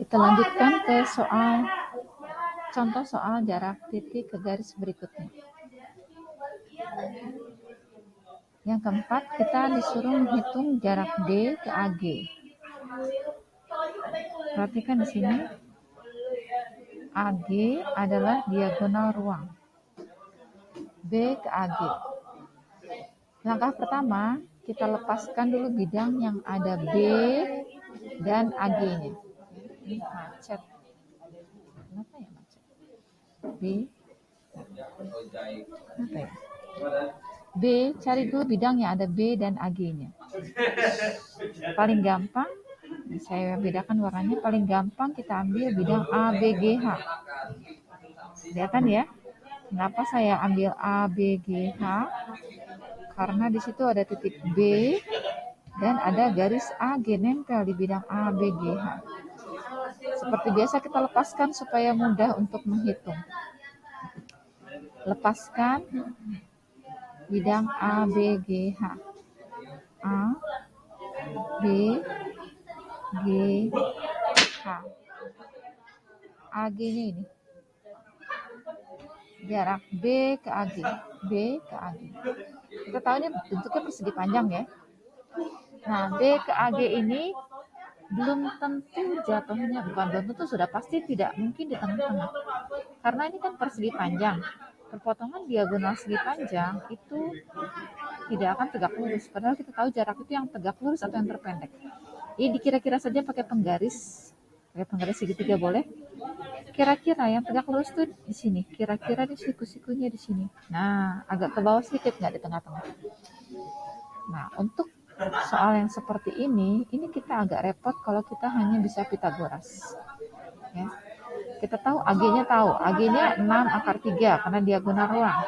Kita lanjutkan ke contoh soal jarak titik ke garis berikutnya. Yang keempat, kita disuruh menghitung jarak D ke AG. Perhatikan di sini, AG adalah diagonal ruang. B ke AG. Langkah pertama, kita lepaskan dulu bidang yang ada B dan AG-nya. Ini macet. Kenapa ya macet? B. Kenapa ya? B, cari dulu bidang yang ada B dan AG-nya. Paling gampang, saya bedakan warnanya, paling gampang kita ambil bidang A, B, G, H. Lihat ya, kenapa saya ambil A, B, G, H? Karena di situ ada titik B dan ada garis AG nempel di bidang A, B, G, H. Seperti biasa kita lepaskan supaya mudah untuk menghitung. Lepaskan bidang A, B, G, H. A, B, G, H. AG-nya ini. Jarak B ke AG. B ke AG. Kita tahu ini bentuknya persegi panjang ya. Nah, B ke AG ini belum tentu jatuhnya, bukan belum tentu, sudah pasti tidak mungkin di tengah-tengah. Karena ini kan persegi panjang. Perpotongan diagonal segi panjang itu tidak akan tegak lurus. Padahal kita tahu jarak itu yang tegak lurus atau yang terpendek. Ini dikira-kira saja pakai penggaris segitiga boleh. Kira-kira yang tegak lurus tuh di sini. Kira-kira di siku-sikunya di sini. Nah, agak ke bawah sedikit, nggak di tengah-tengah. Nah, untuk soal yang seperti ini kita agak repot kalau kita hanya bisa Pitagoras. Ya. Kita tahu AG-nya 6 akar 3 karena diagonal ruang.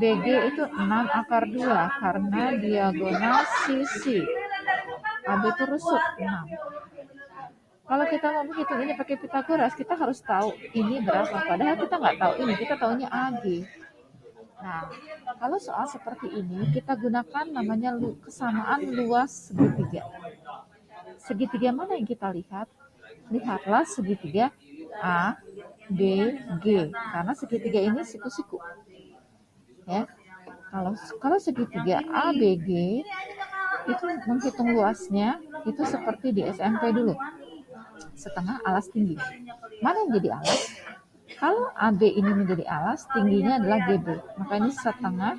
BG itu 6 akar 2 karena diagonal sisi. AB itu rusuk 6. Kalau kita mau menghitung ini pakai Pitagoras, kita harus tahu ini berapa. Padahal kita nggak tahu ini, kita tahunya AG. Nah, kalau soal seperti ini, kita gunakan namanya kesamaan luas segitiga. Segitiga mana yang kita lihat? Lihatlah segitiga A, B, G. Karena segitiga ini siku-siku. Ya. Kalau segitiga A, B, G, itu menghitung luasnya, itu seperti di SMP dulu. Setengah alas tinggi. Mana yang jadi alas? Kalau AB ini menjadi alas, tingginya adalah GB. Maka ini setengah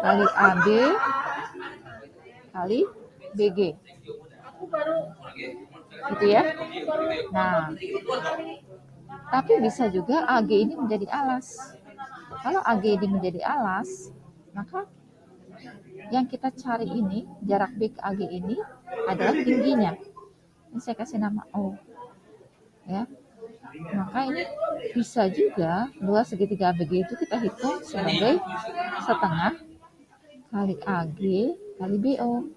kali AB kali BG. Gitu ya. Nah, tapi bisa juga AG ini menjadi alas. Kalau AG ini menjadi alas, maka yang kita cari ini, jarak B ke AG ini adalah tingginya. Ini saya kasih nama O. Ya. Maka ini bisa juga luas segitiga ABG itu kita hitung sebagai setengah kali AG kali BO.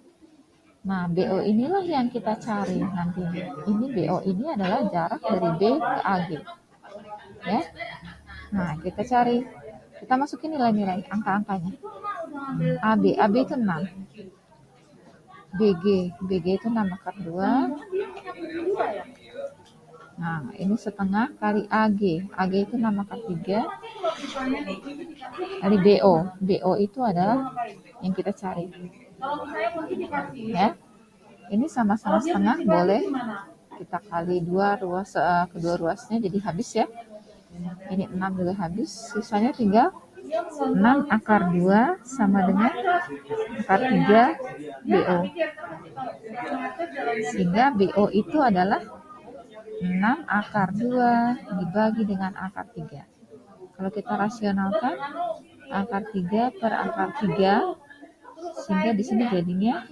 Nah, BO inilah yang kita cari nantinya. Ini BO ini adalah jarak dari B ke AG. Ya. Nah, kita cari. Kita masukin nilai-nilai angka-angkanya. AB itu 6. BG itu 6 akar 2. Nah, ini setengah kali AG. AG itu 6 akar 3. Kali BO itu adalah yang kita cari. Ya. Ini sama-sama setengah, boleh kita kali 2 kedua ruasnya jadi habis ya. Ini 6 juga habis. Sisanya tinggal 6 akar 2 sama dengan akar 3 BO. Sehingga BO itu adalah 6 akar 2 dibagi dengan akar 3. Kalau kita rasionalkan akar 3 per akar 3, sehingga di sini jadinya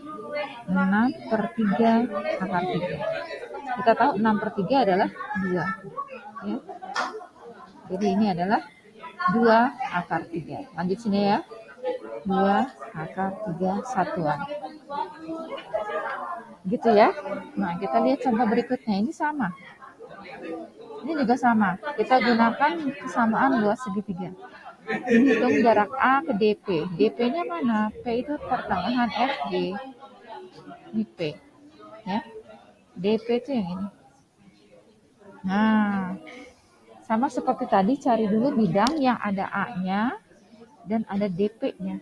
6 per 3 akar 3. Kita tahu 6 per 3 adalah 2. Ya. Jadi ini adalah 2 akar 3. Lanjut sini ya. 2 akar 3 satuan. Gitu ya. Nah, kita lihat contoh berikutnya. Ini sama. Ini juga sama. Kita gunakan kesamaan luas segitiga. Menghitung jarak A ke DP. DP-nya mana? P itu pertengahan FG. Ini P. Ya. DP itu yang ini. Nah, sama seperti tadi, cari dulu bidang yang ada A-nya dan ada DP-nya.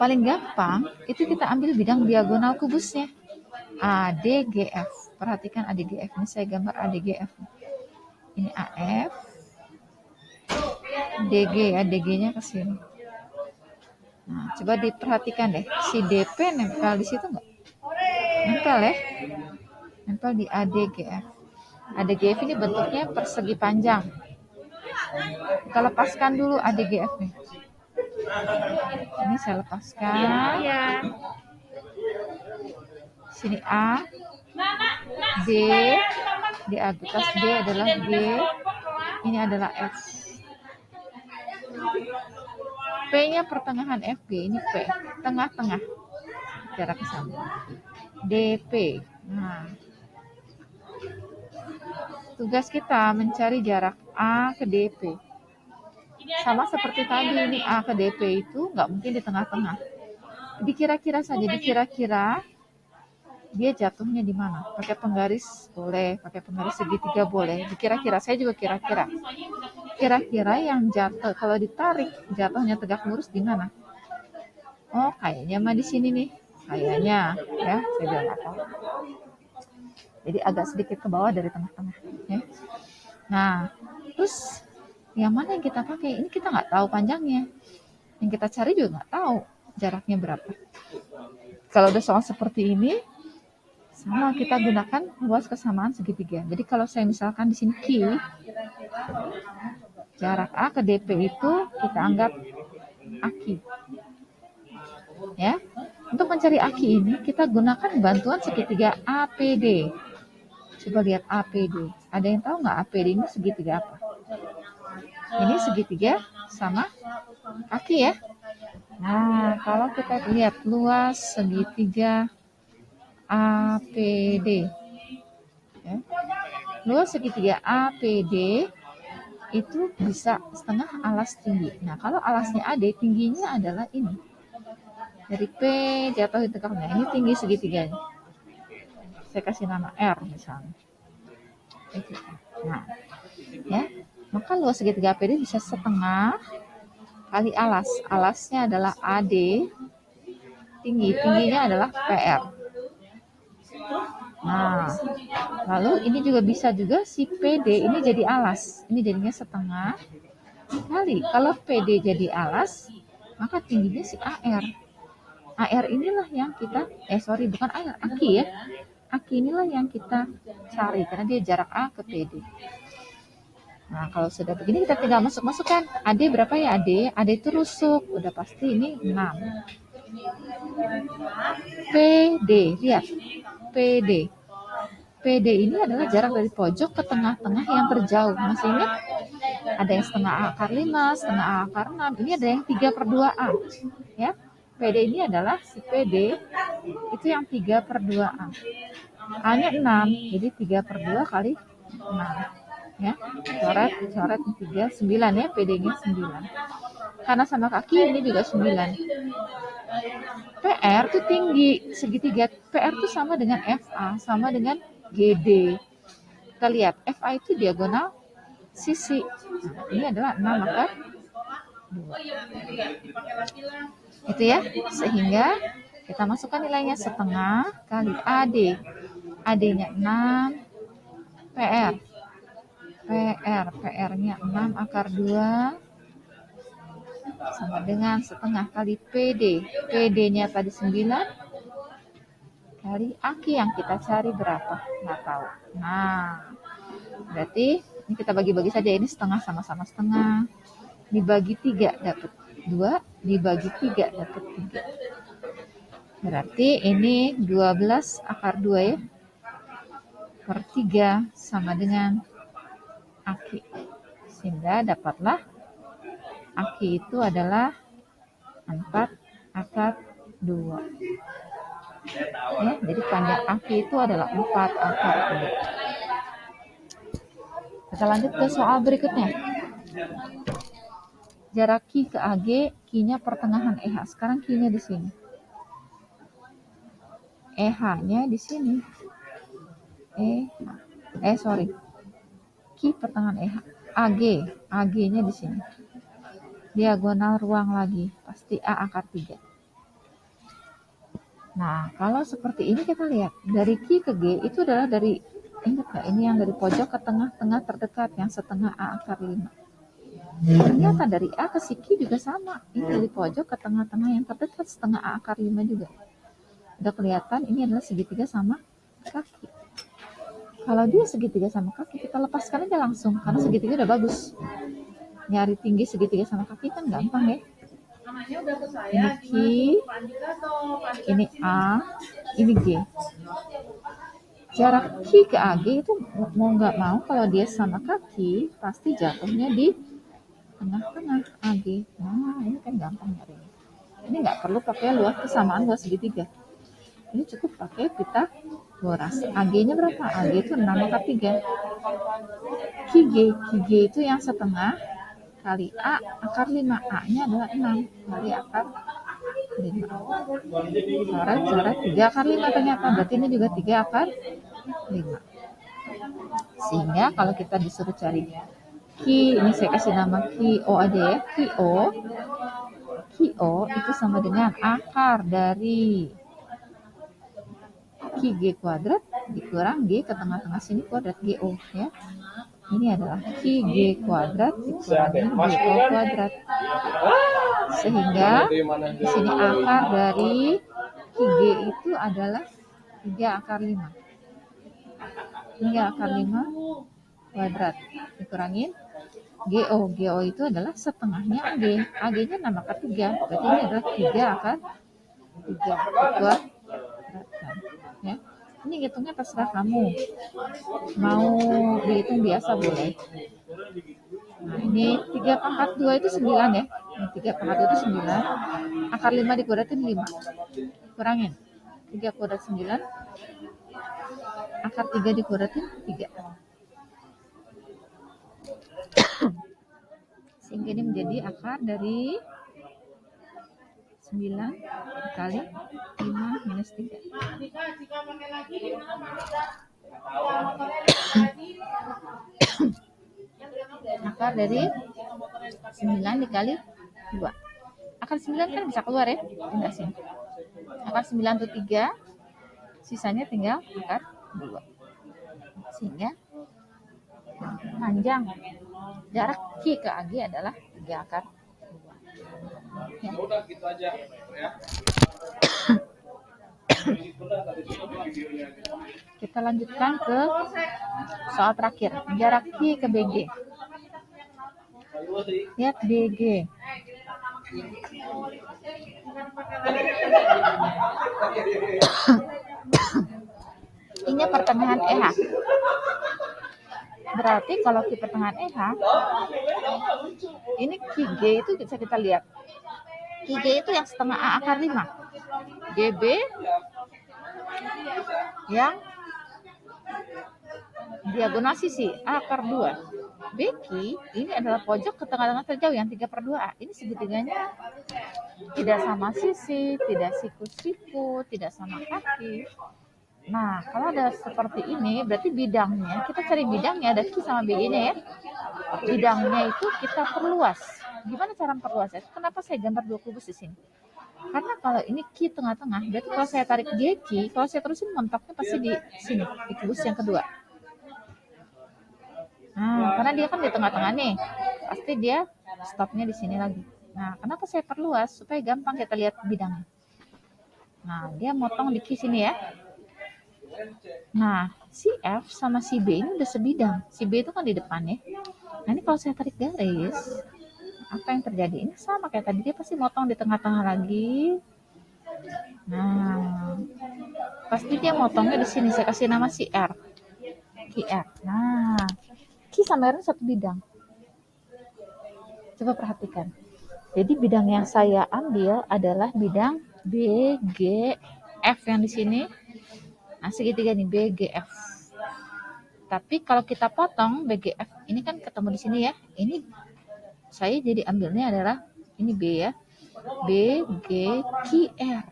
Paling gampang itu kita ambil bidang diagonal kubusnya. ADGF. Perhatikan ADGF. Ini saya gambar ADGF. Ini AF. DG ya, DG-nya ke sini. Nah, coba diperhatikan deh. Si DP nempel di situ nggak? Nempel ya. Nempel di ADGF. ADGF ini bentuknya persegi panjang. Kita lepaskan dulu ADGF nih. Ini saya lepaskan. Sini A, D, D atas D adalah G, ini adalah F. P-nya pertengahan FG, ini P, tengah-tengah, jarak sama. DP. Nah, tugas kita mencari jarak A ke DP. Sama seperti tadi, ini A ke DP itu nggak mungkin di tengah-tengah. Dikira-kira saja, dikira-kira dia jatuhnya di mana? Pakai penggaris boleh, pakai penggaris segitiga boleh. Dikira-kira, saya juga kira-kira. Kira-kira yang jatuh kalau ditarik jatuhnya tegak lurus di mana? Oh, kayaknya mah di sini nih. Kayaknya, ya, saya bilang apa? Jadi agak sedikit ke bawah dari tengah-tengah, ya. Nah, terus yang mana yang kita pakai? Ini kita nggak tahu panjangnya. Yang kita cari juga nggak tahu jaraknya berapa. Kalau udah soal seperti ini, sama kita gunakan luas kesamaan segitiga. Jadi kalau saya misalkan di sini Q, jarak A ke DP itu kita anggap AQ. Ya. Untuk mencari AQ ini kita gunakan bantuan segitiga APD. Coba lihat APD. Ada yang tahu nggak APD ini segitiga apa? Ini segitiga sama kaki ya. Nah, kalau kita lihat luas segitiga APD. Ya. Luas segitiga APD itu bisa setengah alas tinggi. Nah, kalau alasnya AD, tingginya adalah ini. Dari P jatuh di tengahnya. Ini tinggi segitiganya. Saya kasih nama R misalnya. Nah, ya. Maka luas segitiga APD bisa setengah kali alas. Alasnya adalah AD. Tingginya adalah PR. Nah, lalu ini juga bisa juga si PD ini jadi alas. Ini jadinya setengah kali. Kalau PD jadi alas, maka tingginya si AR. AR inilah yang kita, bukan AR, AQ ya. AQ inilah yang kita cari, karena dia jarak A ke PD. Nah, kalau sudah begini kita tinggal masuk-masukkan. AD berapa ya AD? AD itu rusuk, udah pasti ini 6. PD, lihat. PD. PD ini adalah jarak dari pojok ke tengah-tengah yang terjauh. Masih ingat? Ada yang setengah A akar 5, setengah A akar 6. Ini ada yang 3/2A. Ya. PD ini adalah si PD itu yang 3/2A. A-nya 6, jadi 3/2 kali 6. Ya. Coret 3, 9 ya, PD-nya 9. Karena sama kaki ini juga 9. PR itu tinggi, segitiga PR itu sama dengan FA, sama dengan GD. Kita lihat, FA itu diagonal sisi. Nah, ini adalah 6 akar 2. Itu ya, sehingga kita masukkan nilainya setengah kali AD. AD-nya 6, PR-nya 6 akar 2 sama dengan setengah kali PD. PD-nya tadi 9 kali AQ yang kita cari berapa? Nggak tahu. Nah, berarti ini kita bagi-bagi saja. Ini setengah sama-sama setengah. Dibagi 3 dapat 2. Dibagi 3 dapat 3. Berarti ini 12 akar 2 ya. Per 3 sama dengan AQ. Sehingga dapatlah AQ itu adalah 4 akar 2. Ya, jadi panjang AQ itu adalah 4 akar 2. Kita lanjut ke soal berikutnya. Jarak Q ke AG, Q-nya pertengahan EH. Sekarang Q-nya di sini. EH-nya di sini. EH. Q pertengahan AG-nya di sini. Diagonal ruang lagi, pasti A akar 3. Nah, kalau seperti ini kita lihat, dari Q ke G itu adalah dari, ingat nggak, ini yang dari pojok ke tengah-tengah terdekat, yang setengah A akar 5. Ternyata dari A ke si Q juga sama, ini dari pojok ke tengah-tengah yang terdekat, setengah A akar 5 juga. Udah kelihatan ini adalah segitiga sama kaki. Kalau dia segitiga sama kaki, kita lepaskan aja langsung, karena segitiga udah bagus. Nyari tinggi segitiga sama kaki kan gampang ya. Ini Q, ini A, ini G. Jarak Q ke AG itu mau nggak mau kalau dia sama kaki, pasti jatuhnya di tengah-tengah AG. Nah, ini kan gampang nyarinya. Ini nggak perlu pakai luas kesamaan luas segitiga. Ini cukup pakai pita goras. AG-nya berapa? AG itu 6 akar 3. QG itu yang setengah kali A akar 5. A-nya adalah 6 kali akar 5. Coret 3 akar 5 ternyata. Berarti ini juga 3 akar 5. Sehingga kalau kita disuruh cari Q, ini saya kasih nama QO aja ya. QO itu sama dengan akar dari QG kuadrat dikurang G ke tengah-tengah sini kuadrat GO ya. Ini adalah QG kuadrat dikurangi GO kuadrat. Sehingga di sini akar dari QG itu adalah 3 akar 5. 3 akar 5 kuadrat dikurangin GO itu adalah setengahnya AG. AG-nya 6 akar 3. Berarti ini adalah 3 akar 3 kuadrat. Ya. Ini hitungnya terserah kamu. Mau dihitung biasa boleh. Nah, ini 3 pangkat 2 itu 9 ya. Ini 3 pangkat 2 itu 9. Akar 5 dikuadratin 5. Kurangin. 3 kuadrat 9. Akar 3 dikuadratin 3. Sehingga ini menjadi akar dari 9 kali 5 minus 3. Akar dari 9 dikali 2. Akar 9 kan bisa keluar ya. Enggak sih. Akar 9 itu 3. Sisanya tinggal akar 2. Sehingga panjang jarak Q ke AG adalah 3 akar 2. Ya. Udah gitu aja ya. Kita lanjutkan ke soal terakhir. Jarak Q ke BG. Lihat BG. Ini pertengahan EH. Berarti kalau Q pertengahan EH, ini QG itu bisa kita lihat. QG itu yang setengah A akar 5. GB yang diagonal sisi A akar 2. BQ ini adalah pojok ke tengah-tengah terjauh yang 3/2A. Ini segitiganya tidak sama sisi, tidak siku-siku, tidak sama kaki. Nah, kalau ada seperti ini, berarti bidangnya, kita cari bidangnya, ada Q sama BG-nya ya. Bidangnya itu kita perluas. Gimana cara memperluasnya? Kenapa saya gambar 2 kubus di sini? Karena kalau ini Q tengah-tengah, berarti kalau saya tarik GQ, kalau saya terusin mentoknya pasti di sini, di kubus yang kedua. Nah, karena dia kan di tengah-tengah nih, pasti dia stopnya di sini lagi. Nah, kenapa saya perluas? Supaya gampang kita lihat bidangnya. Nah, dia motong di Q sini ya. Nah, si F sama si B ini udah sebidang. Si B itu kan di depan ya. Nah, ini kalau saya tarik garis, apa yang terjadi? Ini sama kayak tadi, dia pasti motong di tengah-tengah lagi. Nah, pasti dia motongnya di sini. Saya kasih nama si R. QR. Nah, Q sama R satu bidang. Coba perhatikan. Jadi bidang yang saya ambil adalah bidang BGF yang di sini. Nah, segitiga nih BGF. Tapi kalau kita potong BGF ini kan ketemu di sini ya. Ini saya jadi ambilnya adalah ini B ya. BGQR.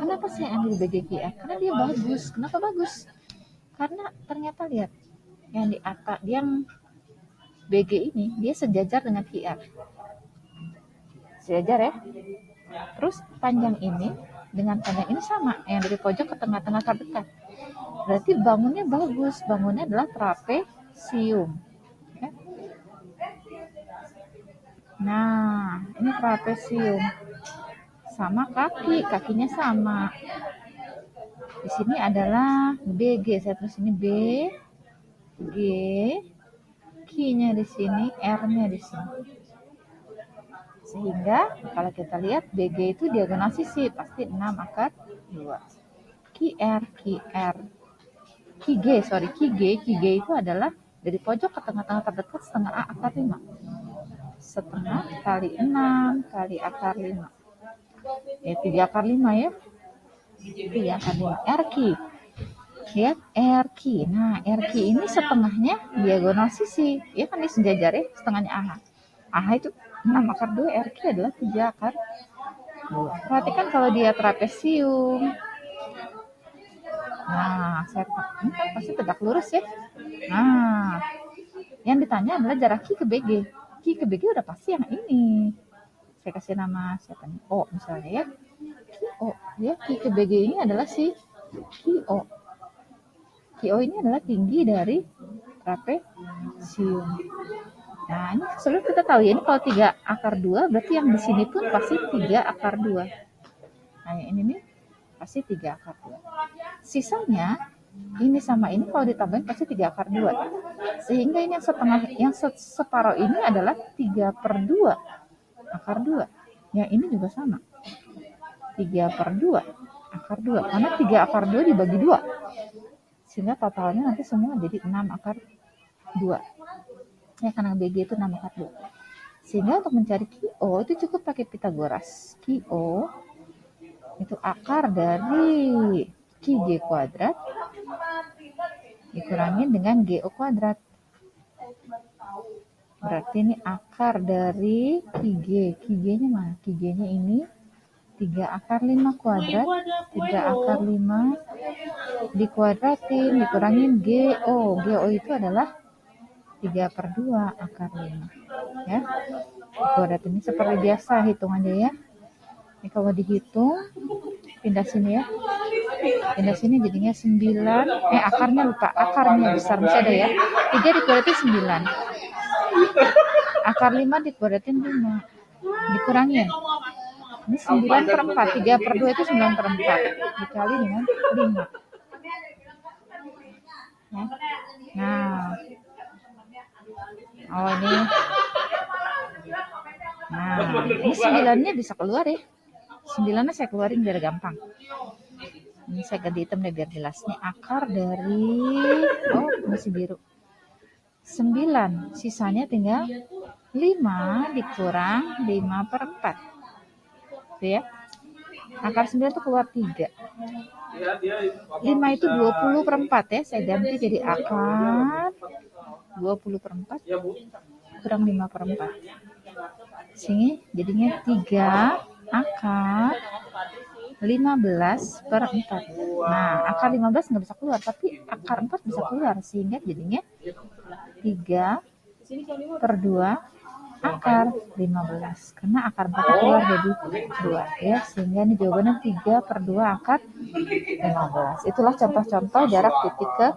Kenapa saya ambil BGQR? Karena dia bagus. Kenapa bagus? Karena ternyata lihat, yang di atas, yang BG ini, dia sejajar dengan QR. Sejajar ya. Terus panjang ini dengan panjang ini sama, yang dari pojok ke tengah-tengah terdekat. Berarti bangunnya bagus, bangunnya adalah trapesium. Ya. Nah, ini trapesium. Sama kakinya sama. Di sini adalah BG, saya tulis ini B, G, Q-nya di sini, R-nya di sini. Sehingga kalau kita lihat BG itu diagonal sisi, pasti 6 akar 2. QR, QG itu adalah dari pojok ke tengah-tengah terdekat setengah A akar 5. Setengah kali 6 kali akar 5. 3 akar 5 ya. 3 akar 5. RQ. Lihat RQ. Nah, RQ ini setengahnya diagonal sisi. Ya kan ini sejajar ya, setengahnya AH. AH itu 6 akar 2, RQ adalah 3 akar 2. Perhatikan kalau dia trapesium. Nah, ini kan pasti tegak lurus ya. Nah, yang ditanya adalah jarak Q ke BG. Q ke BG udah pasti yang ini. Saya kasih nama siapa nih? O misalnya ya. QO. Ya, Q ke BG ini adalah si QO. QO ini adalah tinggi dari trapesium. Nah, ini sebenarnya kita tahu ya, ini kalau 3 akar 2 berarti yang di sini pun pasti 3 akar 2. Nah, yang ini nih pasti 3 akar 2. Sisanya ini sama ini kalau ditambahin pasti 3 akar 2. Sehingga ini yang setengah, yang separuh ini adalah 3/2 akar 2. Yang ini juga sama. 3/2 akar 2. Karena 3 akar 2 dibagi 2. Sehingga totalnya nanti semua jadi 6 akar 2. Ya, karena BG itu 6 akar 2. Sehingga untuk mencari QO itu cukup pakai Pitagoras. QO itu akar dari QG kuadrat dikurangin dengan GO kuadrat. Berarti ini akar dari QG. QG-nya mana? QG-nya ini 3 akar 5 kuadrat. 3 akar 5 dikuadratin, dikurangin GO. GO itu adalah 3/2 akar 5. Ya. Dikuadratin ini seperti biasa hitungannya ya. Ini kalau dihitung, pindah sini ya. Pindah sini jadinya 9. Akarnya lupa. Akarnya besar masih ada ya. 3 dikuadratin 9. Akar 5 dikuadratin 5. Dikurangin. Ini 9/4. 3/2 itu 9/4. Dikali dengan 5. Ya. Nah. Oh ini. Nah, ini 9-nya bisa keluar ya. 9-nya saya keluarin biar gampang. Ini saya ganti hitam deh biar jelas. Ini akar dari, masih biru. 9, sisanya tinggal 5 dikurang 5/4. Tuh ya. Akar 9 itu keluar 3. 5 itu 20/4 ya. Saya ganti jadi akar 20/4 kurang 5/4. Sini jadinya 3 akar 15/4. Nah, akar 15 nggak bisa keluar, tapi akar 4 bisa keluar. Sehingga jadinya 3/2 akar 15. Karena akar 4 keluar jadi 2. Ya, sehingga ini jawabannya 3/2 akar 15. Itulah contoh-contoh jarak titik ke